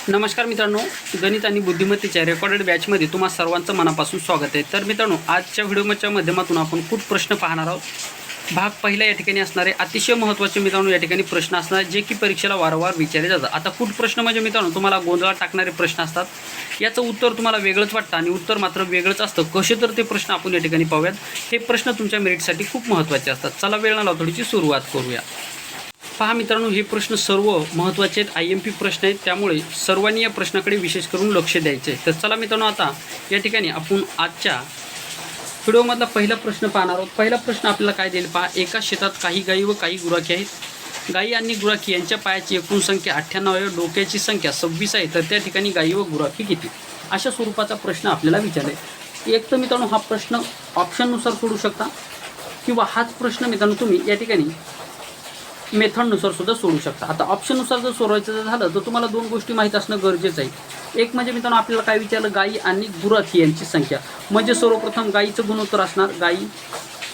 नमस्कार मित्रांनो, गणित आणि बुद्धिमत्तेच्या रेकॉर्डेड बॅचमध्ये तुम्हा सर्वांचं मनापासून स्वागत आहे। तर मित्रांनो, आजच्या व्हिडिओच्या माध्यमातून आपण खूप प्रश्न पाहणार आहोत। भाग पहिला या ठिकाणी असणारे अतिशय महत्त्वाचे मित्रांनो या ठिकाणी प्रश्न असणार जे की परीक्षेला वारंवार विचारले जातात। आता खूप प्रश्न म्हणजे मित्रांनो तुम्हाला गोंधळात टाकणारे प्रश्न असतात, याचं उत्तर तुम्हाला वेगळंच वाटतं आणि उत्तर मात्र वेगळंच असतं। कसे तर ते प्रश्न आपण या ठिकाणी पाहूयात। हे प्रश्न तुमच्या मेरिटसाठी खूप महत्त्वाचे असतात। चला वेळ न लावता थोडीशी सुरुवात करूया। पहा मित्रांनो, हे प्रश्न सर्व महत्त्वाचे आहेत, IMP प्रश्न आहेत, त्यामुळे सर्वांनी या प्रश्नाकडे विशेष करून लक्ष द्यायचे आहे। तर चला मित्रांनो, आता या ठिकाणी आपण आजच्या व्हिडिओमधला पहिला प्रश्न पाहणार आहोत। पहिला प्रश्न आपल्याला काय देईल पहा, एका शेतात काही गायी व काही गुराखी आहेत। गायी आणि गुराखी यांच्या पायाची एकूण संख्या 98 आहे, डोक्याची संख्या 26 आहे, तर त्या ठिकाणी गायी व गुराखी किती? अशा स्वरूपाचा प्रश्न आपल्याला विचारला। एक तर मित्रांनो हा प्रश्न ऑप्शननुसार सोडू शकता किंवा हाच प्रश्न मित्रांनो तुम्ही या ठिकाणी मेथडनुसार सुद्धा सोडू शकता। आता ऑप्शननुसार जर सोडवायचं झालं तर तुम्हाला दोन गोष्टी माहीत असणं गरजेचं आहे। एक म्हणजे मित्रांनो आपल्याला काय विचारलं, गायी आणि गुराखी यांची संख्या, म्हणजे सर्वप्रथम गायीचं गुणोत्तर असणार गायी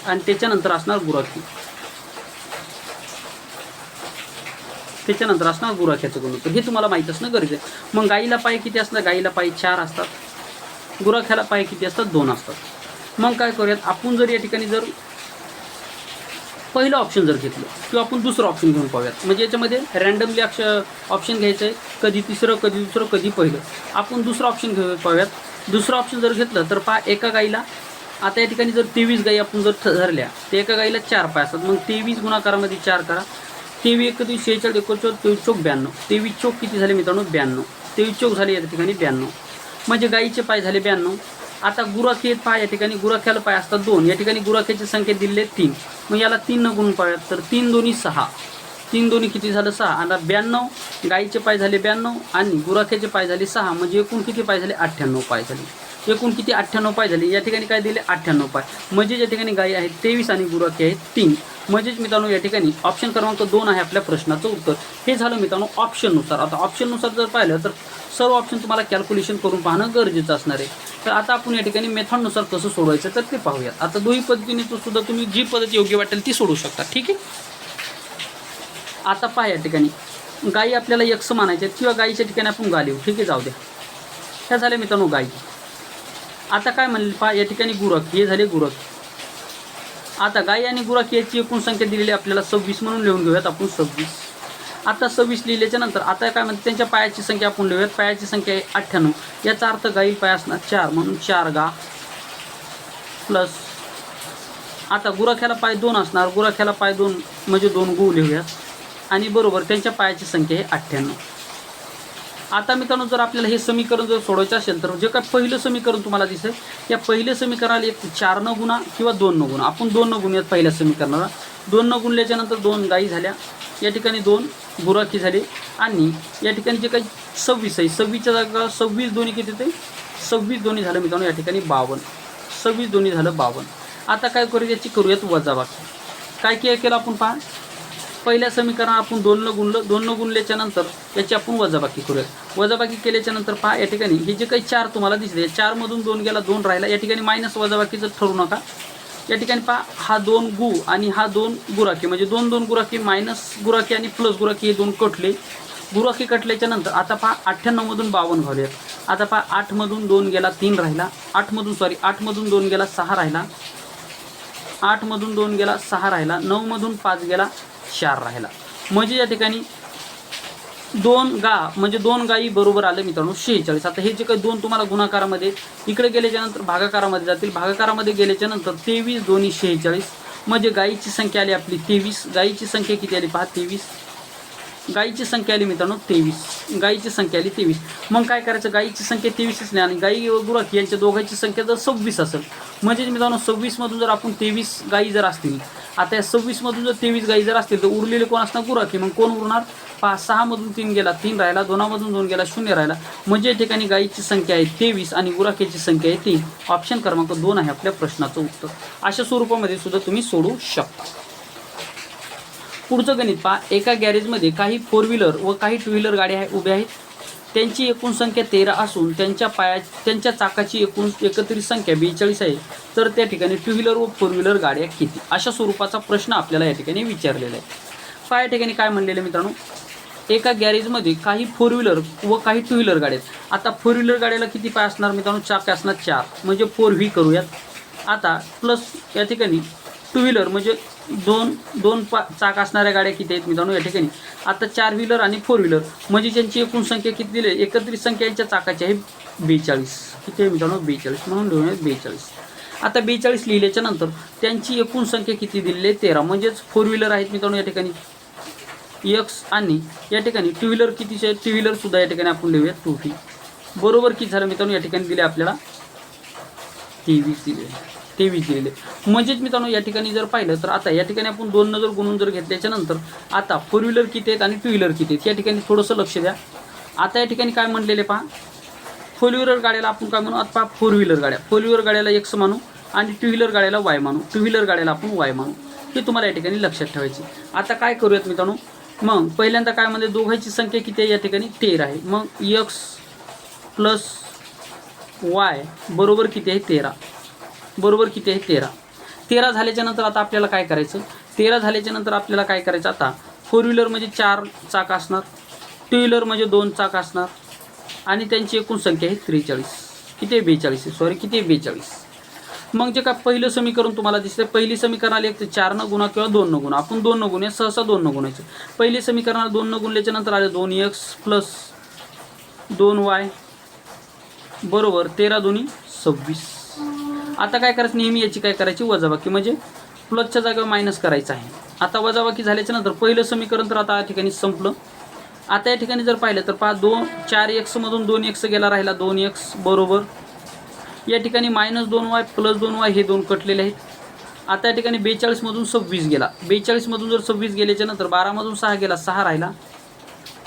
आणि त्याच्यानंतर असणार गुराखी, त्याच्यानंतर असणार गुराख्याचं गुणोत्तर, हे तुम्हाला माहीत असणं गरजेचं आहे। मग गायीला पाय किती असतात? गायीला पाय 4 असतात, गुराख्याला पाय किती असतात? 2 असतात। मग काय करूयात आपण, जर या ठिकाणी जर पहिलं ऑप्शन जर घेतलं किंवा आपण दुसरं ऑप्शन घेऊन पाहूयात, म्हणजे याच्यामध्ये रँडमली ऑप्शन घ्यायचं आहे, कधी तिसरं कधी दुसरं कधी पहिलं। आपण दुसरं ऑप्शन घेऊन पाहूयात। दुसरं ऑप्शन जर घेतलं तर पहा, एका गाईला आता या ठिकाणी जर 23 गाई आपण जर धरल्या तर एका गाईला 4 पाय असतात। मग 23 गुणाकारामध्ये 4 करा, 23 × 46 46 23 चौक 92, 23 चौक किती झाले मित्रांनो? 92, 23 चौक झाले या ठिकाणी 92, म्हणजे गाईचे पाय झाले 92। आता गुराखी आहेत पहा, या ठिकाणी गुराख्याला पाय असतात 2, या ठिकाणी गुराख्याची संख्या दिली आहे 3, मग याला 3 न गुणून पाहूयात, तर 3 दोन्ही 6, 3 दोन्ही किती झालं? 6, आणि 92 गाईचे पाय झाले 92 आणि गुराख्याचे पाय झाले 6, म्हणजे एकूण किती पाय झाले? 98 पाय झाले। एकूण किती? 98 पाय झाले। या ठिकाणी काय दिले? 98 पाय, म्हणजे या ठिकाणी गाई आहेत 23 आणि गुराखी आहेत 3, म्हणजेच मित्रांनो या ठिकाणी ऑप्शन क्रमांक 2 आहे आपल्या प्रश्नाचं उत्तर। हे झालं मित्रांनो ऑप्शननुसार। आता ऑप्शननुसार जर पाहिलं तर सर्व ऑप्शन तुम्हाला कॅल्क्युलेशन करून पाहणं गरजेचं असणार आहे। तर आता आपण या ठिकाणी मेथडनुसार कसं सोडवायचं तर ते पाहूयात। आता दोन्ही पद्धतीने तो सुद्धा तुम्ही जी पद्धत योग्य वाटेल ती सोडू शकता, ठीक आहे। आता पहा, या ठिकाणी गाई आपल्याला एक्स मानायच्या किंवा गाईच्या ठिकाणी आपण गा लिहू, ठीक आहे, जाऊ द्या। ह्या झाल्या मित्रांनो गाई। आता काय म्हणले पहा, या ठिकाणी गुराखी, हे झाले गुराखी। आता गाई आणि गुराखी याची एकूण संख्या दिलेली आपल्याला 26 म्हणून लिहून घेऊयात आपण 26। आता 26 लिहिल्याच्या नंतर आता काय म्हणते, त्यांच्या पायाची संख्या आपण लिहूयात, पायाची संख्या आहे 98, याचा अर्थ गाई पाय असणार 4, म्हणून 4 गा प्लस, आता गुराख्याला पाय 2 असणार, गुराख्याला पाय 2 म्हणजे 2 गु लिहूयात आणि बरोबर त्यांच्या पायाची संख्या आहे 98। आता मित्रांनो जर आपल्याला हे समीकरण जर सोडवायचं असेल तर जे काय पहिलं समीकरण तुम्हाला दिसेल, या पहिल्या समीकरणाला एक 4 न गुणा किंवा 2 न गुणा, आपण 2 न गुणूयात पहिल्या समीकरणाला। 2 न गुणल्याच्या नंतर 2 गाई झाल्या, या ठिकाणी 2 गुराखी झाली आणि या ठिकाणी जे काही 26 आहे, 26च्या जागा 26 दोन्ही किती ते 26 दोन्ही झालं मित्रांनो या ठिकाणी 52, 26 दोन्ही झालं 52। आता काय करू, याची करूयात वजाबाकी। काय केलं आपण पहा, पहिल्या समीकरणात आपण 2 न गुणलं, 2 न गुणल्याच्या नंतर याची आपण वजाबाकी करूयात। वजाबाकी केल्याच्या नंतर पहा, या ठिकाणी हे जे काही 4 तुम्हाला दिसले, 4 मधून 2 गेला, 2 राहिला, या ठिकाणी मायनस वजाबाकीचं ठरवू नका। या ठिकाणी पहा, हा 2 गु आणि हा 2 गुराखी, म्हणजे 2 2 गुराखी मायनस गुराखी आणि प्लस गुराखी हे 2 कटले। गुराखी कटल्याच्या नंतर आता पहा 98 मधून 52 घालूयात। आता पहा 8 मधून 2 गेला 3 राहिला, 8 मधून 2 गेला 6 राहिला, 8 मधून 2 गेला 6 राहिला, 9 मधून 5 गेला 4 राहिला, म्हणजे या ठिकाणी 2 गा म्हणजे 2 गाई बरोबर आलं मित्रांनो 46। आता हे जे काही 2 तुम्हाला गुणाकारामध्ये इकडे गेल्याच्या नंतर भागाकारामध्ये जातील, भागाकारामध्ये गेल्याच्या नंतर 23 दोन्ही 46, म्हणजे गाईची संख्या आली आपली 23। गाईची संख्या किती आली पहा 23, गाईची संख्या आली मित्रांनो 23, गाईची संख्या आली 23। मग काय करायचं, गाईची संख्या 23 असली आणि गाई व गुराखी यांच्या दोघांची संख्या जर 26 असेल, म्हणजे मित्रांनो 26 मधून जर आपण 23 गाई जर असतील, आता या 26 मधून जर 23 गाई जर असतील तर उरलेले कोण असणार? गुराखी। मग कोण उरणार पहा, 6 मधून 3 गेला 3 राहिला, 2 मधून 2 गेला 0 राहिला, म्हणजे या ठिकाणी गाईची संख्या आहे 23 आणि गुराखीची संख्या आहे 3। ऑप्शन क्रमांक 2 आहे आपल्या प्रश्नाचं उत्तर। अशा स्वरूपामध्ये सुद्धा तुम्ही सोडू शकता। पुढचं गणित पहा, एका गॅरेजमध्ये काही 4 व्हीलर व काही 2 व्हीलर गाड्या उभ्या आहेत, त्यांची एकूण संख्या 13 असून त्यांच्या चाकाची एकूण एकत्रित संख्या 42 आहे, तर त्या ठिकाणी 2 व्हीलर व 4 व्हीलर गाड्या किती? अशा स्वरूपाचा प्रश्न आपल्याला या ठिकाणी विचारलेला आहे। पहा या ठिकाणी काय म्हणलेलं मित्रांनो, एका गॅरेजमध्ये काही फोर व्हीलर व काही टू व्हीलर गाड्या आहेत. आता फोर व्हीलर गाड्याला किती पाय असणार मित्रांनो? चाक असणार 4, म्हणजे 4V करूयात. आता प्लस या ठिकाणी टू व्हीलर म्हणजे दोन चाक असणाऱ्या गाड्या किती आहेत मित्रांनो या ठिकाणी? आता 4 व्हीलर आणि 4 व्हीलर म्हणजे ज्यांची एकूण संख्या किती दिली आहे? एकत्रित संख्या यांच्या चाकाची आहे 42. किती आहे मित्रांनो? 42. म्हणून लिहूया 42. आता 42 लिहिल्याच्या नंतर त्यांची एकूण संख्या किती दिलेली आहे? 13. म्हणजेच 4 व्हीलर आहेत मित्रांनो या ठिकाणी X, आणि या ठिकाणी टू व्हीलर कितीचे आहेत? टू व्हीलर सुद्धा या ठिकाणी आपण लिहूया 2V. बरोबर किती झालं मित्रांनो? या ठिकाणी दिले आपल्याला 23 दिलेले. म्हणजेच मित्रांनो या ठिकाणी जर पाहिलं तर आता या ठिकाणी आपण 2 जर गुणून जर घेतल्याच्या नंतर आता 4 व्हीलर किती आहेत आणि टू व्हीलर किती आहेत या ठिकाणी थोडंसं लक्ष द्या. आता या ठिकाणी काय म्हणलेले पहा, 4 व्हीलर गाड्याला आपण काय म्हणू? आता 4 व्हीलर गाड्या, 4 व्हीलर गाड्याला X मानू आणि टू व्हीलर गाड्याला Y मानू, टू व्हीलर गाड्याला आपण Y मानू. हे तुम्हाला या ठिकाणी लक्षात ठेवायचे. आता काय करूयात मित्रांनो? मग पहिल्यांदा काय म्हणजे दोघांची संख्या किती आहे या ठिकाणी? 13 आहे. मग X प्लस Y बरोबर किती आहे? 13. बरोबर किती आहे? 13. 13 झाल्याच्या नंतर आता आपल्याला काय करायचं? 13 झाल्याच्या नंतर आपल्याला काय करायचं? आता 4 व्हीलर म्हणजे 4 चाक असणार, टू व्हीलर म्हणजे 2 चाक असणार, आणि त्यांची एकूण संख्या आहे 43. किती आहे? 42. सॉरी, किती आहे? 42. मग जे काय पहिलं समीकरण तुम्हाला दिसतं, पहिली समीकरणाला एक 4 न गुणा किंवा 2 न गुणा. आपण 2 न गुणूया, सहसा 2 न गुणायचं. पहिली समीकरणाला 2 न गुणल्याच्या नंतर आले 2X प्लस 2Y बरोबर 13 दुनी 26. आता काय करायचं? नेहमी याची काय करायची? वजाबाकी, म्हणजे प्लसच्या जागेवर मायनस करायचं आहे. आता वजाबाकी झाल्याच्या नंतर पहिलं समीकरण तर आता या ठिकाणी संपलं. आता या ठिकाणी जर पाहिलं तर पहा 4X मधून 2X गेला, राहिला 2X बरोबर या ठिकाणी -2Y प्लस 2Y हे 2 कटलेले आहेत. आता या ठिकाणी 42 मधून 26 गेला, 42 मधून जर 26 गेल्याच्या नंतर 12 मधून 6 गेला, 6 राहिला,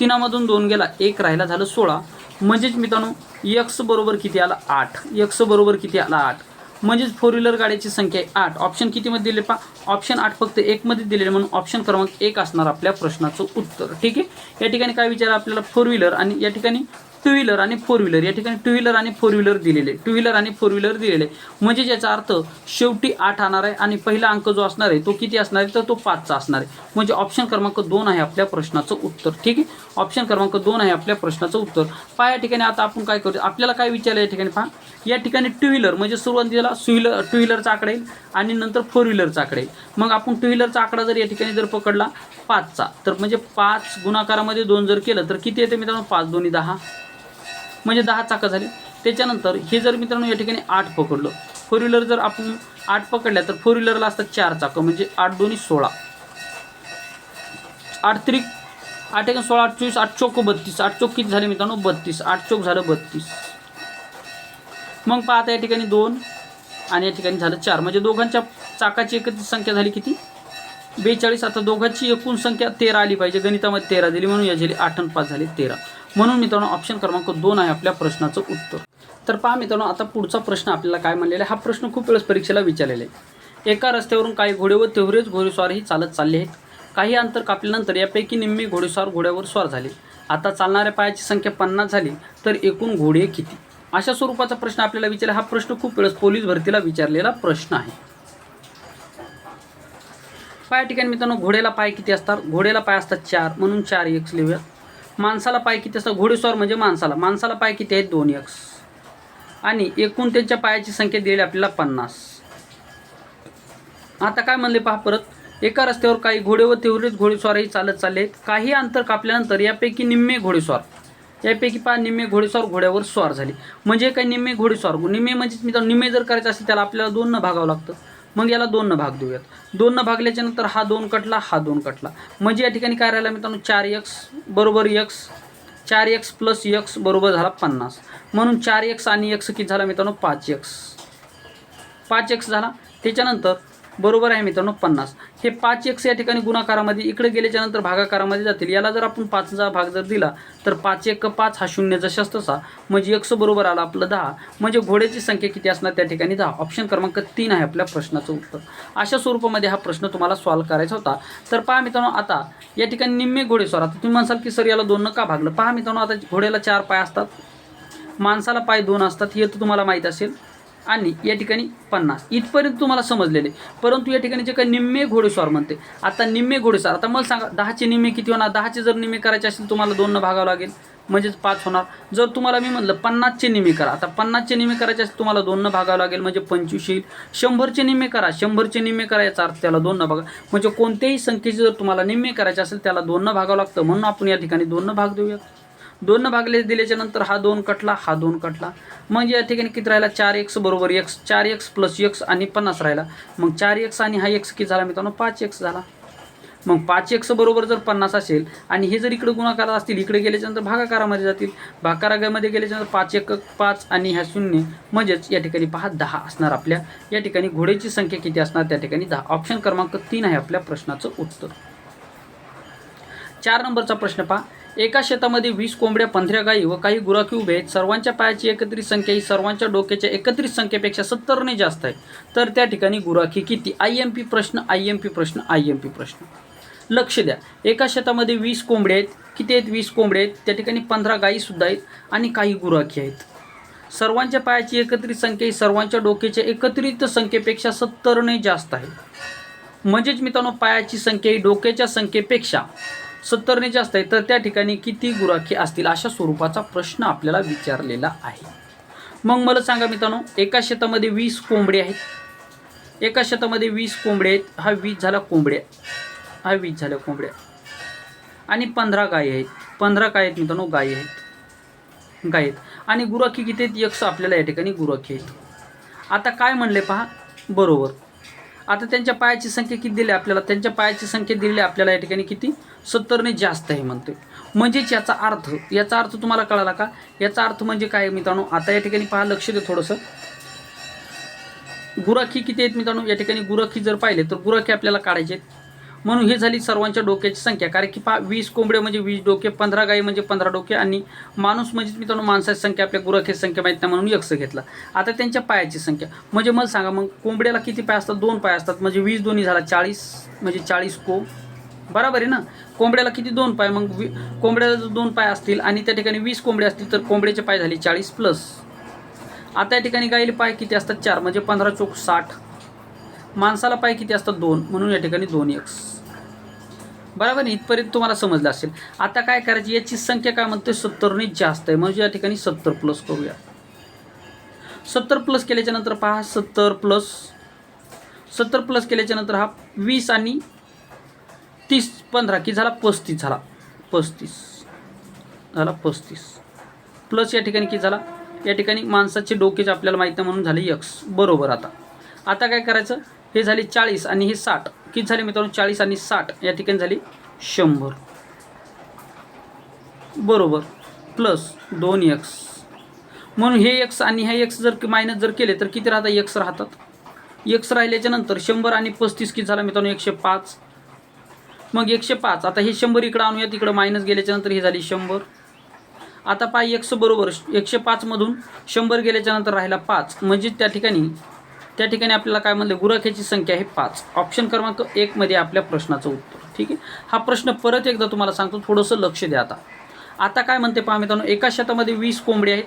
3 मधून 2 गेला, 1 राहिला, झालं 16. म्हणजेच मित्रांनो X बरोबर किती आला? 8. X बरोबर किती आला? 8. म्हणजेच 4 व्हीलर गाड्याची संख्या आहे 8. ऑप्शन कितीमध्ये दिले पहा? ऑप्शन 8 फक्त 1 मध्ये दिलेले, म्हणून ऑप्शन क्रमांक 1 असणार आपल्या प्रश्नाचं उत्तर. ठीक आहे. या ठिकाणी काय विचार आपल्याला? 4 व्हीलर आणि या ठिकाणी टू व्हीलर आणि 4 व्हीलर, या ठिकाणी टू व्हीलर आणि 4 व्हीलर दिलेले, टू व्हीलर आणि 4 व्हीलर दिलेले. म्हणजे याचा अर्थ शेवटी 8 आणणार आहे आणि पहिला अंक जो असणार आहे तो किती असणार आहे? तर तो 5चा असणार आहे. म्हणजे ऑप्शन क्रमांक 2 आहे आपल्या प्रश्नाचं उत्तर. ठीक आहे. ऑप्शन क्रमांक 2 आहे आपल्या प्रश्नाचं उत्तर. पहा या ठिकाणी आता आपण काय करू? आपल्याला काय विचारलं या ठिकाणी? पहा या ठिकाणी टू व्हीलर म्हणजे सुरुवातीला टू व्हीलरचा आकडा येईल आणि नंतर 4 व्हीलरचा आकडा येईल. मग आपण टू व्हीलरचा आकडा जर या ठिकाणी जर पकडला 5चा, तर म्हणजे 5 गुणाकारामध्ये 2 जर केलं तर किती येते मित्रांनो? 5 2 10, म्हणजे 10 चाकं झाली. त्याच्यानंतर हे जर मित्रांनो या ठिकाणी 8 पकडलं, 4 व्हीलर जर आपण 8 पकडल्या तर 4 व्हीलरला असतात 4 चाकं, म्हणजे 8 2 16, 8 3 8 1 16, 8 24, 8 चौक 32, 8 चौक किती झाले मित्रांनो? 32, 8 चौक झालं 32. मग पहा आता या ठिकाणी 2 आणि या ठिकाणी झालं 4, म्हणजे दोघांच्या चाकाची एकत्रित संख्या झाली किती? 42. आता दोघांची एकूण संख्या 13 आली पाहिजे, गणितामध्ये 13 दिली म्हणून या झाली 8 आणि 5 झाले 13. म्हणून मित्रांनो ऑप्शन क्रमांक 2 आहे आपल्या प्रश्नाचं उत्तर. तर पहा मित्रांनो आता पुढचा प्रश्न आपल्याला काय म्हणलेला आहे? हा प्रश्न खूप वेळेस परीक्षेला विचारलेला आहे. एका रस्त्यावरून काही घोडे व तेवढेच घोडेस्वारही चालत चालले आहेत. काही अंतर कापल्यानंतर यापैकी निम्मे घोडेस्वार घोड्यावर स्वार झाले. आता चालणाऱ्या पायाची संख्या 50 झाली तर एकूण घोडे किती? अशा स्वरूपाचा प्रश्न आपल्याला विचारला. हा प्रश्न खूप वेळेस पोलीस भरतीला विचारलेला प्रश्न आहे. पाय ठिकाणी मित्रांनो घोड्याला पाय किती असतात? घोड्याला पाय असतात 4, म्हणून 4X लिहूया. माणसाला पाय किती असतात? घोडेस्वार म्हणजे माणसाला पाय किती आहेत? 2X. आणि एकूण त्यांच्या पायाची संख्या दिलेली आपल्याला 50. आता काय म्हणले पहा परत, एका रस्त्यावर काही घोडे व तेवढेच घोडेस्वारही चालत चालले आहेत. काही अंतर कापल्यानंतर यापैकी निम्मे घोडेस्वार, यापैकी पहा निम्मे घोडेस्वार घोड्यावर स्वार झाले. म्हणजे काही निम्मे घोडेस्वार, निम्मे म्हणजे मित्रांनो निम्मे जर करायचं असेल त्याला आपल्याला 2 न भागावं लागतं. मग याला 2 न भाग देऊयात. 2 न भागल्याच्या नंतर हा 2 कटला, हा 2 कटला, म्हणजे या ठिकाणी काय राहिला मित्रांनो? 4X बरोबर X, 4X प्लस X बरोबर झाला 50. म्हणून 4X आणि X किती झाला मित्रांनो? 5X झाला. त्याच्यानंतर बरोबर आहे मित्रांनो 50. हे 5X या ठिकाणी गुणाकारामध्ये इकडे गेल्याच्या नंतर भागाकारामध्ये जातील. याला जर आपण 5चा भाग जर दिला तर 5 1 5 हा 0 जशाच तसा, म्हणजे X बरोबर आला आपलं 10. म्हणजे घोड्याची संख्या किती असणार त्या ठिकाणी? 10. ऑप्शन क्रमांक 3 आहे आपल्या प्रश्नाचं उत्तर. अशा स्वरूपामध्ये हा प्रश्न तुम्हाला सॉल्व्ह करायचा होता. तर पहा मित्रांनो आता या ठिकाणी निम्मे घोडेस्वार, आता तुम्ही म्हणसाल की सर याला 2 न का भागलं? पहा मित्रांनो आता घोड्याला 4 पाय असतात, माणसाला पाय 2 असतात, हे तर तुम्हाला माहीत असेल. आणि या ठिकाणी 50 इथपर्यंत तुम्हाला समजलेले. परंतु या ठिकाणी जे काही निम्मे घोडेस्वार म्हणते, आता निम्मे घोडेस्वार, आता मला सांगा 10चे निम्मे किती होणार? 10चे जर निम्मे करायचे असेल तुम्हाला 2 भागावं लागेल, म्हणजेच 5 होणार. जर तुम्हाला मी म्हटलं 50चे निम्मे करा, आता 50चे निम्मे करायचे असेल तुम्हाला 2 भागावं लागेल, म्हणजे 25 येईल. 100चे निम्मे करा, 100चे निम्मे करायचा अर्थ त्याला 2 भागा, म्हणजे कोणत्याही संख्येचे जर तुम्हाला निम्मे करायचे असेल त्याला 2 भागावं लागतं. म्हणून आपण या ठिकाणी 2 भाग देऊयात. 2 भागले दिल्याच्या नंतर हा 2 कटला, हा 2 कटला, म्हणजे या ठिकाणी किती राहिला? 4x बरोबर x, 4x प्लस x आणि 50 राहिला. मग 4x आणि हा x किती झाला मित्रांनो? 5x झाला. मग 5x बरोबर जर 50 असेल आणि हे जर इकडे गुणाकार असतील, इकडे गेल्याच्यानंतर भागाकारामध्ये जातील, भागाकारामध्ये गेल्याच्यानंतर 5 1 5 आणि ह्या 0, म्हणजेच या ठिकाणी पहा 10 असणार. आपल्या या ठिकाणी घोड्याची संख्या किती असणार? त्या ठिकाणी 10. ऑप्शन क्रमांक 3 आहे आपल्या प्रश्नाचं उत्तर. 4 नंबरचा प्रश्न पहा. एका शेतामध्ये 20 कोंबड्या, 15 गायी व काही गुराखी उभे आहेत. सर्वांच्या पायाची एकत्रित संख्या ही सर्वांच्या डोक्याच्या एकत्रित संख्येपेक्षा 70 ने जास्त आहे. तर त्या ठिकाणी गुराखी किती? IMP प्रश्न, IMP प्रश्न, IMP प्रश्न. लक्ष द्या. एका शेतामध्ये 20 कोंबड्या आहेत. किती आहेत? 20 कोंबड्या आहेत. त्या ठिकाणी 15 गायीसुद्धा आहेत आणि काही गुराखी आहेत. सर्वांच्या पायाची एकत्रित संख्या ही सर्वांच्या डोक्याच्या एकत्रित संख्येपेक्षा 70 ने जास्त आहे. म्हणजेच मित्रांनो पायाची संख्या ही डोक्याच्या संख्येपेक्षा 70 ने जास्त आहे. तर त्या ठिकाणी किती गुराखी असतील? अशा स्वरूपाचा प्रश्न आपल्याला विचारलेला आहे. मग मला सांगा मित्रांनो, एका शेतामध्ये 20 कोंबडे आहेत. एका शेतामध्ये 20 कोंबडे आहेत. हा 20 झाला कोंबड्या, हा 20 झाल्या कोंबड्या आणि 15 गायी आहेत. 15 काय आहेत मित्रांनो? गायी आहेत, गायी आहेत. आणि गुराखी किती आहेत? x आपल्याला या ठिकाणी गुराखी आहेत. आता काय म्हणले पहा बरोबर. आता त्यांच्या पायाची संख्या किती दिली आपल्याला? त्यांच्या पायाची संख्या दिलेली आपल्याला या ठिकाणी किती? 70 ने जास्त आहे म्हणते. म्हणजेच याचा अर्थ तुम्हाला कळाला का? याचा अर्थ म्हणजे काय मित्रांनो? आता या ठिकाणी पहा, लक्ष दे थोडंसं. गुराखी किती आहेत मित्रांनो? या ठिकाणी गुराखी जर पाहिले तर गुराखी आपल्याला काढायचे आहेत. म्हणून हे झाली सर्वांच्या डोक्याची संख्या. कारण की पहा 20 कोंबडे म्हणजे 20 डोके, 15 गाई म्हणजे 15 डोके आणि माणूस म्हणजे मित्रांनो माणसाची संख्या आपल्या गुराखीची संख्या माहीत नाही म्हणून x घेतला. आता त्यांच्या पायाची संख्या म्हणजे मला सांगा, मग कोंबड्याला किती पाय असतात? 2 पाय असतात. म्हणजे 20 दोन्ही झाला 40, म्हणजे 40 को, बरोबर आहे ना? कोंबड्याला किती? 2 पाय. मग कोंबड्याला जर 2 पाय असतील आणि त्या ठिकाणी 20 कोंबडे असतील तर कोंबड्याचे पाय झाले 40 प्लस. आता या ठिकाणी गाईले पाय किती असतात? 4, म्हणजे 15 चोक 60. माणसाला पाय किती असतात? 2, म्हणून या ठिकाणी 2x. बरोबर आहे. इथपर्यंत तुम्हाला समजलं असेल. आता काय करायची? याची संख्या काय म्हणते? 70 ने जास्त आहे. म्हणजे या ठिकाणी 70 प्लस करूया. 70 प्लस केल्याच्या नंतर पहा 70 प्लस केल्याच्या नंतर हा 20 आणि 30 15 की झाला 35 झाला 35 प्लस या ठिकाणी किती झाला? या ठिकाणी माणसाचे डोकेच आपल्याला माहीत नाही म्हणून झाले x बरोबर. आता काय करायचं? हे झाले 40 आणि हे 60 किती झाले मित्रांनो? 40 आणि 60 या ठिकाणी झाली 100 बरोबर प्लस 2x. म्हणून हे x आणि हे x जर मायनस जर केले तर किती राहतात? x राहतात. x राहिल्याच्या नंतर 100 आणि 35 किती झाला मित्रांनो? 105. मग 105. आता हे 100 इकडं आणूया, तिकडं मायनस गेल्याच्या नंतर हे झाली 100. आता पहा x बरोबर 105 मधून 100 गेल्याच्या नंतर राहिला 5. म्हणजे त्या ठिकाणी आपल्याला काय म्हणले? गुराख्याची संख्या आहे 5. ऑप्शन क्रमांक 1 मध्ये आपल्या प्रश्नाचं उत्तर. ठीक आहे. हा प्रश्न परत एकदा तुम्हाला सांगतो, थोडंसं लक्ष द्या. आता काय म्हणते पहा मित्रांनो, एका शेतामध्ये 20 कोंबडे आहेत,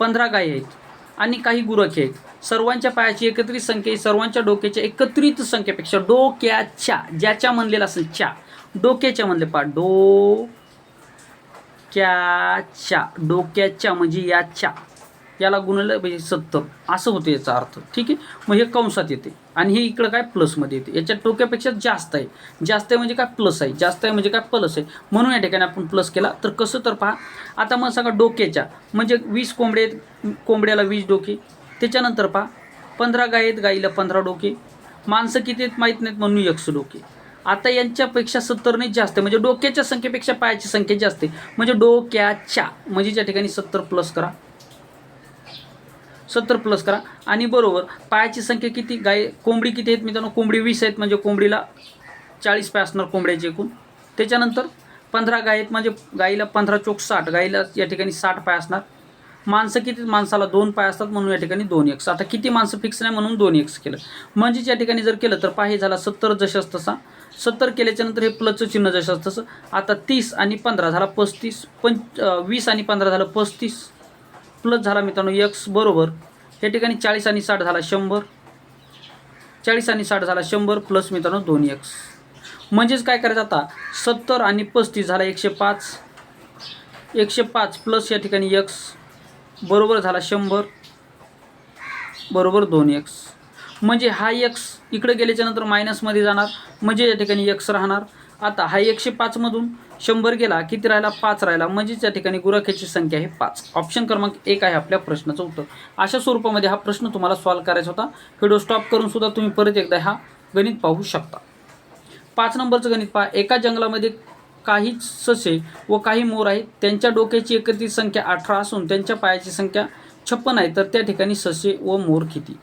15 गायी आहेत आणि काही गुराखी आहेत. सर्वांच्या पायाची एकत्रित संख्या सर्वांच्या डोक्याच्या एकत्रित संख्येपेक्षा डोक्याच्या, ज्याच्या म्हणलेला असेल च्या, डोक्याच्या म्हणले पहा, डोक्याच्या म्हणजे याच्या, याला गुणलं म्हणजे 70 असं होतं याचा अर्थ. ठीक आहे. मग हे कंसात येते आणि हे इकडं काय प्लसमध्ये येते. याच्या डोक्यापेक्षा जास्त आहे. जास्त आहे म्हणजे काय? प्लस आहे. जास्त आहे म्हणजे काय? प्लस आहे. म्हणून या ठिकाणी आपण प्लस केला. तर कसं? तर पहा आता मग सांगा डोक्याच्या म्हणजे 20 कोंबडे आहेत, कोंबड्याला 20 डोके. त्याच्यानंतर पहा 15 गाय आहेत, गाईला 15 डोके. माणसं किती आहेत माहीत नाहीत म्हणून x डोके. आता यांच्यापेक्षा 70 ने जास्त आहे म्हणजे डोक्याच्या संख्येपेक्षा पायाची संख्या जास्त आहे. म्हणजे डोक्याच्या म्हणजे या ठिकाणी 70 प्लस करा, 70 प्लस करा आणि बरोबर पायाची संख्या किती? कोंबडी किती आहेत मित्रांनो? कोंबडी 20 आहेत म्हणजे कोंबडीला 40 पाय असणार कोंबड्याचे एकूण. त्याच्यानंतर 15 गाय आहेत म्हणजे गाईला 15 चोक 60, गाईला या ठिकाणी 60 पाय असणार. माणसं किती? माणसाला 2 पाय असतात म्हणून या ठिकाणी 2x. आता किती माणसं फिक्स नाही म्हणून 2x केलं. म्हणजेच या ठिकाणी जर केलं तर पहा हे झाला 70 जशास तसा. 70 केल्याच्या नंतर हे प्लसचं चिन्ह जशास तसं. आता 30 आणि 15 झाला 35. 20 आणि 15 झालं 35 प्लस झाला मित्रांनो x बरोबर या ठिकाणी 40 आणि 60 झाला 100, 40 आणि 60 झाला 100 प्लस मित्रांनो 2x. म्हणजेच काय करायचं आता 70 आणि 35 झाला 105, 105 प्लस या ठिकाणी x बरोबर झाला 100 बरोबर 2x. म्हणजे हा x इकडे गेल्याच्या नंतर मायनसमध्ये जाणार, म्हणजे या ठिकाणी x राहणार. आता हा 105 मधून 100 गेला, किती राहिला 5 राहिला, म्हणजेच या ठिकाणी गुणाकाराची संख्या आहे 5. ऑप्शन क्रमांक 1 आहे आपल्या प्रश्नाचं उत्तर. अशा स्वरूपामध्ये हा प्रश्न तुम्हाला सॉल्व्ह करायचा होता. व्हिडिओ स्टॉप करून सुद्धा तुम्ही परत एकदा हा गणित पाहू शकता. 5 नंबरचं गणित पहा. एका जंगलामध्ये काही ससे व काही मोर आहेत. त्यांच्या डोक्याची एकत्रित संख्या 18 असून त्यांच्या पायाची संख्या 56 आहे. तर त्या ठिकाणी ससे व मोर किती?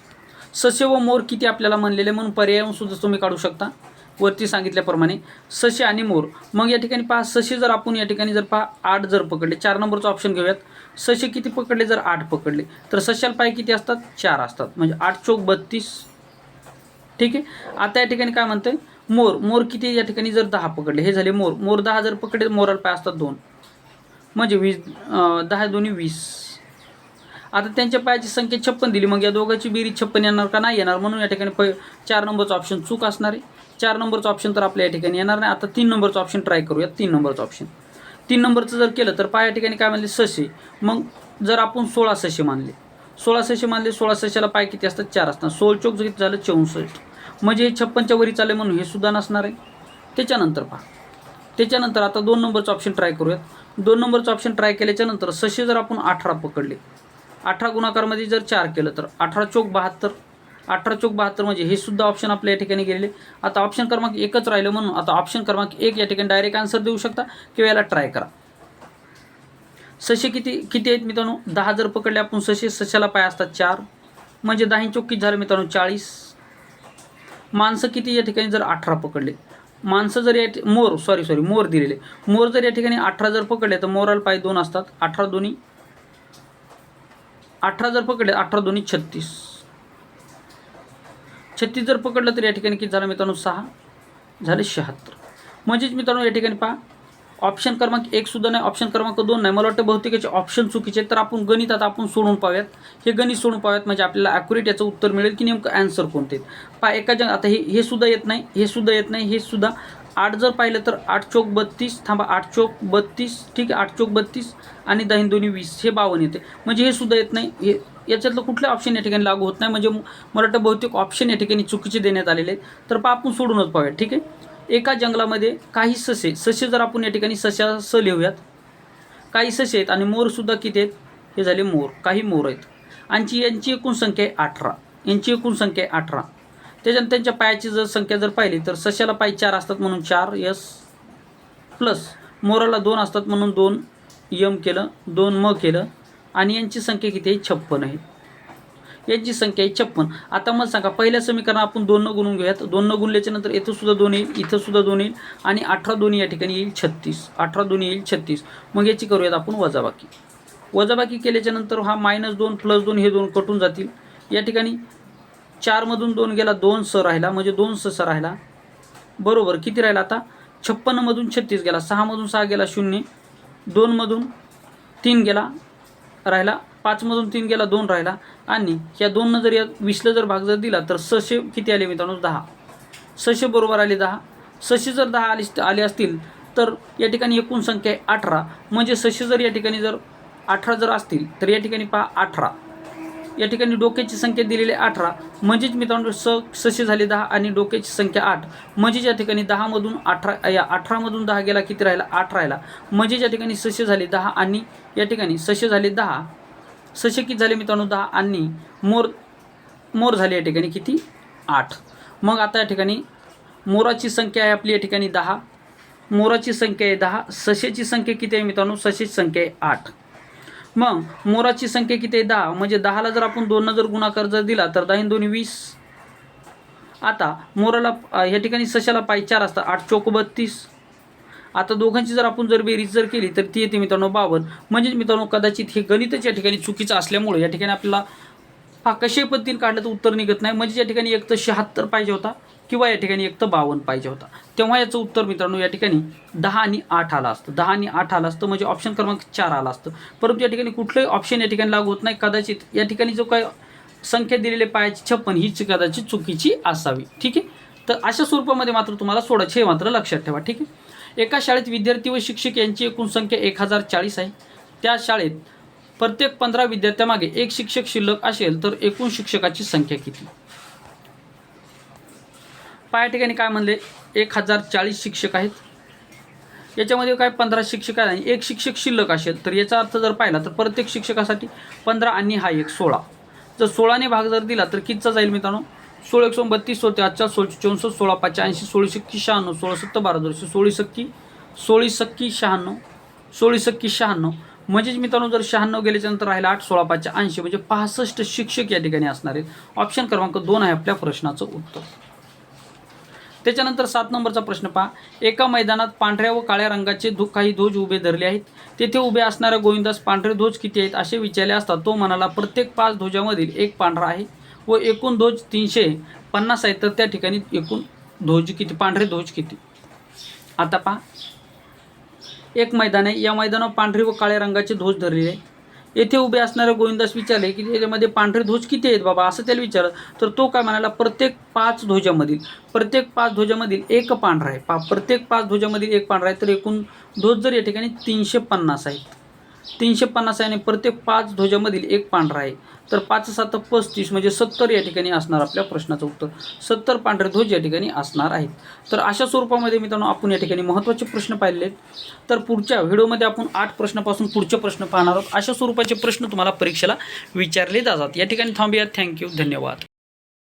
ससे व मोर किती आपल्याला म्हणलेले, म्हणून पर्याय सुद्धा तुम्ही काढू शकता वरती सांगितल्याप्रमाणे ससे आणि मोर. मग या ठिकाणी पहा, ससे जर आपण या ठिकाणी जर पहा 8 जर पकडले, 4 नंबरचा ऑप्शन घेऊयात. ससे किती पकडले, जर 8 पकडले तर सशाला पाय किती असतात, 4 असतात, म्हणजे 8 चौक 32. ठीक आहे. आता या ठिकाणी काय म्हणतंय, मोर. मोर किती या ठिकाणी जर 10 पकडले, हे झाले मोर. मोर 10 जर पकडले, मोराला पाय असतात 2, म्हणजे 20, 10 दोन्ही 20. आता त्यांच्या पायाची संख्या 56 दिली, मग या दोघांची बेरीज 56 येणार का, नाही येणार, म्हणून या ठिकाणी 4 नंबरचा ऑप्शन चूक असणार आहे. 4 नंबरचा ऑप्शन तर आपल्या या ठिकाणी येणार नाही. आता 3 नंबरचा ऑप्शन ट्राय करूया. 3 नंबरचा ऑप्शन, 3 नंबरचं जर केलं तर पाय या ठिकाणी काय म्हणले, ससे. मग जर आपण 16 ससे मानले, 16 ससे मानले, 16 सशाला पाय किती असतात, 4 असतात. 16 चौक किती झालं, 64, म्हणजे हे 56च्या वरी चालले, म्हणून हे सुद्धा नसणार आहे. त्याच्यानंतर पहा, त्याच्यानंतर आता 2 नंबरचं ऑप्शन ट्राय करूयात. 2 नंबरचं ऑप्शन ट्राय केल्याच्यानंतर ससे जर आपण 18 पकडले, 18 गुणाकारमध्ये जर 4 केलं तर 18 चौक 72, 18 चौक 72, म्हणजे हे सुद्धा ऑप्शन आपल्या या ठिकाणी गेलेले. आता ऑप्शन क्रमांक 1च राहिलं, म्हणून आता ऑप्शन क्रमांक 1 या ठिकाणी डायरेक्ट आन्सर देऊ शकता किंवा याला ट्राय करा. ससे किती किती आहेत मित्रांनो, 10 जर पकडले आपण ससे, सशाला पाय असतात 4, म्हणजे 10 चौक किती झालं मित्रांनो, 40. माणसं किती या ठिकाणी जर 18 पकडले, माणसं जर मोर दिलेले, मोर जर या ठिकाणी 18 जर पकडले तर मोराला पाय 2 असतात. 18 दोन्ही 18 जर पकडले, 18 दोन्ही 36, 36 जर पकडलं तर या ठिकाणी किती झालं मित्रांनो, 6 झाले 76. म्हणजेच मित्रांनो या ठिकाणी पहा, ऑप्शन क्रमांक 1 सुद्धा नाही, ऑप्शन क्रमांक 2 नाही. मला वाटतं बहुतेकाचे ऑप्शन चुकीचे. तर आपण गणित आता आपण सोडून पाहूयात. हे गणित सोडून पाहूयात, म्हणजे आपल्याला ॲक्युरेट याचं उत्तर मिळेल की नेमकं आन्सर कोणते. पहा एका आता हे सुद्धा येत नाही, हे सुद्धा येत नाही, हे सुद्धा. 8 जर पाहिलं तर 8 चौक 32, थांबा, 8 चौक 32, ठीक आहे, 8 चौक 32 आणि 10 दोन्ही 20, हे 52 येते, म्हणजे हे सुद्धा येत नाही. हे याच्यातलं कुठले ऑप्शन या ठिकाणी लागू होत नाही, म्हणजे मला वाटतं बहुतेक ऑप्शन या ठिकाणी चुकीचे देण्यात आलेले आहेत. तर पहा आपण सोडूनच पाहूयात. ठीक आहे. एका जंगलामध्ये काही ससे जर आपण या ठिकाणी सशा स लिहूयात. काही ससे आहेत आणि मोरसुद्धा किती आहेत, हे झाले मोर, काही मोर आहेत. आणि यांची एकूण संख्या आहे 18, यांची एकूण संख्या आहे 18. त्याच्यानंतर त्यांच्या पायाची जर संख्या जर पाहिली तर सशाला पाय 4 असतात, म्हणून 4 यस, प्लस मोराला 2 असतात, म्हणून 2 यम केलं, 2 म केलं, आणि यांची संख्या किती आहे, 56 आहे. यांची संख्या आहे 56. आता मग सांगा, पहिल्या समीकरण आपण 2 न गुणून घेऊयात. 2 न गुणल्याच्या नंतर इथं सुद्धा 2 येईल, इथं सुद्धा 2 येईल, आणि 18 दोन्ही या ठिकाणी येईल 36, 18 दोन्ही येईल 36. मग याची करूयात आपण वजाबाकी. वजाबाकी केल्याच्या नंतर हा -2 +2 हे 2 कटून जातील. या ठिकाणी 4 मधून 2 गेला, 2 स राहिला, म्हणजे 2 स राहिला, बरोबर किती राहिला आता, 56 मधून 36 गेला, 6 मधून 6 गेला 0, 2 मधून 3 गेला राहिला, 5 मधून 3 गेला 2 राहिला, आणि या 2 जर या 20ला जर भाग जर दिला तर सशे किती आले मित्रांनो, 10. सशे बरोबर आले 10. सशे जर 10 आले असतील तर या ठिकाणी एकूण संख्या आहे 18, म्हणजे सशे जर या ठिकाणी जर 18 जर असतील तर या ठिकाणी पहा 18, या ठिकाणी डोक्याची संख्या दिलेली 18, म्हणजेच मित्रांनो सशे झाले 10 आणि डोक्याची संख्या 8, म्हणजेच या ठिकाणी 10 मधून 18 या 18 मधून 10 गेला, किती राहिला, 8 राहिला, म्हणजेच या ठिकाणी सशे झाले 10 आणि या ठिकाणी सशे झाले 10. सशे किती झाले मित्रांनो, 10, आणि मोर झाले या ठिकाणी किती, 8. मग आता या ठिकाणी मोराची संख्या आहे आपली या ठिकाणी 10, मोराची संख्या आहे 10, सशेची संख्या किती आहे मित्रांनो, सशेची संख्या आहे 8. मग मोराची संख्या किती आहे, 10, म्हणजे 10ला जर आपण 2 जर गुणाकार जर दिला तर 10 दोन्ही 20. आता मोराला या ठिकाणी सशाला पाय 4 असतात, 8 चौक 32. आता दोघांची जर आपण जर बेरीज जर केली तर ती येते मित्रांनो 52. म्हणजेच मित्रांनो कदाचित हे गणितच या ठिकाणी चुकीचं असल्यामुळे या ठिकाणी आपल्याला कशाही पद्धतीने काढलं तर उत्तर निघत नाही. म्हणजे या ठिकाणी एक तर 76 पाहिजे होता किंवा या ठिकाणी एक तर 52 पाहिजे होता. तेव्हा याचं उत्तर मित्रांनो या ठिकाणी 10 आणि 8 आलं असतं, 10 आणि 8 आलं असतं, म्हणजे ऑप्शन क्रमांक 4 आला असतं. परंतु या ठिकाणी कुठलंही ऑप्शन या ठिकाणी लागू होत नाही. कदाचित या ठिकाणी जो काय संख्या दिलेली पायाची 56 हीच कदाचित चुकीची असावी. ठीक आहे. तर अशा स्वरूपामध्ये मात्र तुम्हाला सोडायचे हे मात्र लक्षात ठेवा. ठीक आहे. एका शाळेत विद्यार्थी व शिक्षक यांची एकूण संख्या 1040 आहे. त्या शाळेत प्रत्येक 15 विद्यार्थ्यामागे एक शिक्षक शिल्लक असेल तर एकूण शिक्षकाची संख्या किती? या ठिकाणी काय म्हणले, 1040 शिक्षक आहेत. याच्यामध्ये काय 15 शिक्षक आहेत आणि एक शिक्षक शिल्लक असेल तर याचा अर्थ जर पाहिला तर प्रत्येक शिक्षकासाठी 15 आणि हा एक 16. जर 16ने भाग जर दिला तर कितीचा जाईल मित्रांनो? 16 × 32, 16 × 8, 16 × 64, 16 × 5 = 80, 16 × 6 = 96, 16 × 7 = 12, 16 × 96, 16 × 96. म्हणजेच मित्रांनो जर 96 गेल्याच्यानंतर राहिला 8, 16 × 5 = 80, म्हणजे 65 शिक्षक या ठिकाणी असणार आहेत. ऑप्शन क्रमांक 2 आहे आपल्या प्रश्नाचं उत्तर. त्याच्यानंतर 7 नंबरचा प्रश्न पहा. एका मैदानात पांढऱ्या व काळ्या रंगाचे काही ध्वज उभे धरले आहेत. तेथे उभे असणाऱ्या गोविंदास पांढरे ध्वज किती आहेत असे विचारले असता तो म्हणाला प्रत्येक 5 ध्वजामधील एक पांढरा आहे व एकूण ध्वज 350 आहेत. तर त्या ठिकाणी एकूण ध्वज किती, पांढरे ध्वज किती? आता पहा, एक मैदान आहे. या मैदानावर पांढरे व काळ्या रंगाचे ध्वज धरलेले आहे. येथे उभे असणाऱ्या गोविंदास विचारले की त्याच्यामध्ये पांढरे ध्वज किती आहेत बाबा असं त्याला विचारलं. तर तो काय म्हणाला प्रत्येक 5 ध्वजामधील एक पांढरा आहे. प्रत्येक 5 ध्वजामधील एक पांढरा आहे. तर एकूण ध्वज जर या ठिकाणी 350 आहेत. 350 आहे आणि प्रत्येक 5 ध्वजामधील एक पांढरा आहे. तर 5 × 7 = 35 म्हणजे 70 या ठिकाणी असणार आपल्या प्रश्नाचं उत्तर. 70 पांढरे ध्वज या ठिकाणी असणार आहेत. तर अशा स्वरूपामध्ये मित्रांनो आपण या ठिकाणी महत्त्वाचे प्रश्न पाहिले. तर पुढच्या व्हिडिओमध्ये आपण 8 प्रश्नापासून पुढचे प्रश्न पाहणार आहोत. अशा स्वरूपाचे प्रश्न तुम्हाला परीक्षेला विचारले जातात. या ठिकाणी थांबूया. थँक्यू, धन्यवाद.